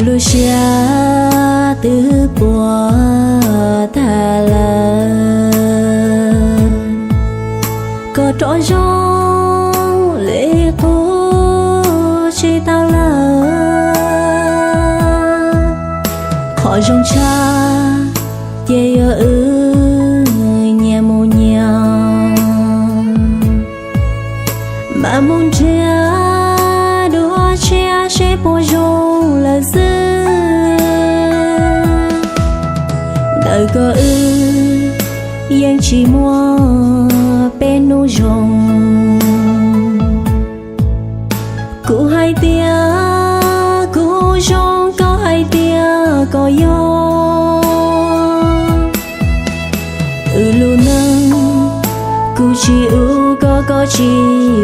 lu xia từ bùa thà là có trọ gió lệ cô chỉ tao là khó dòng cha ye ơ nhà mồ nhà mà muốn chia đua chia sẽ bỏ dòng là dư đời có yên chỉ mua bên nô rồng cụ hai tia cụ rong có hai tia có gió lu nâng cụ chỉ u có chỉ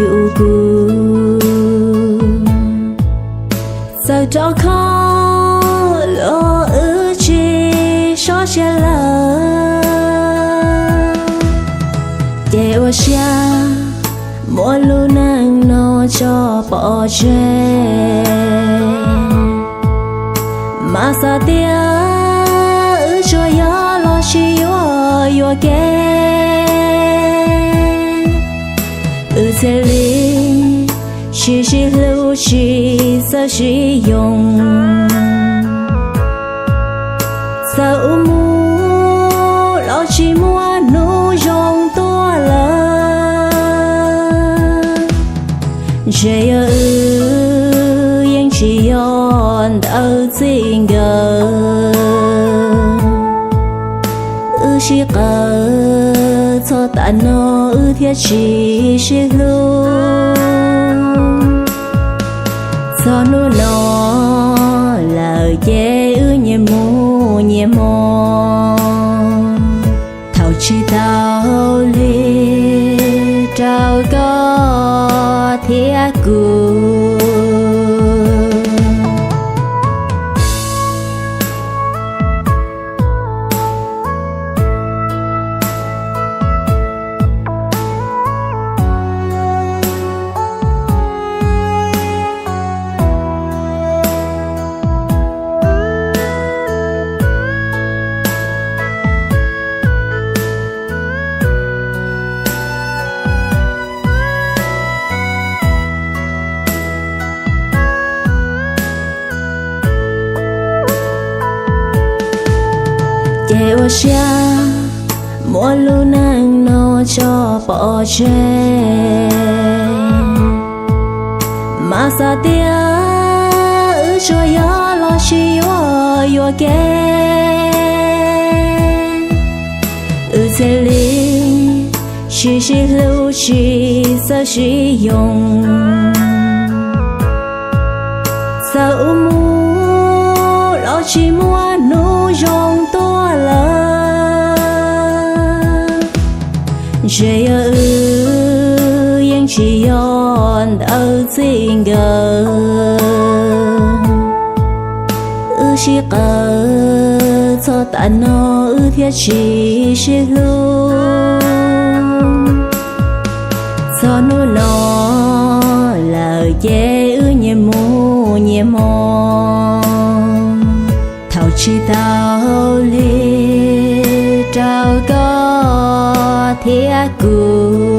u cụ giờ cho khó lo chi so chia là để ở xa mỗi lu nâng nó cho bỏ che mà sao tia cho gió lo chi yo ke thế li chỉ lưu chỉ sao chỉ dùng sao mu lo chỉ mua nô dùng to là chỉ yên chỉ yon ở tình gờ chỉ cờ cho ta nó thiết chỉ lưu cho nó là dễ nhẹ mồ thầu chỉ tao li trao có thiết cụ để ở xa mỗi lu nâng nó cho bỏ che mà sao tia cho gió lo chi yo ke thế li chỉ lưu chỉ sao chỉ dùng sao mu lo chỉ mua nô dùng to là chỉ yên chỉ yon ở tình gờ chỉ cờ cho ta nó thiết chỉ lưu cho nó là dễ nhẹ mồ thầu chỉ tao li trao có thiết cụ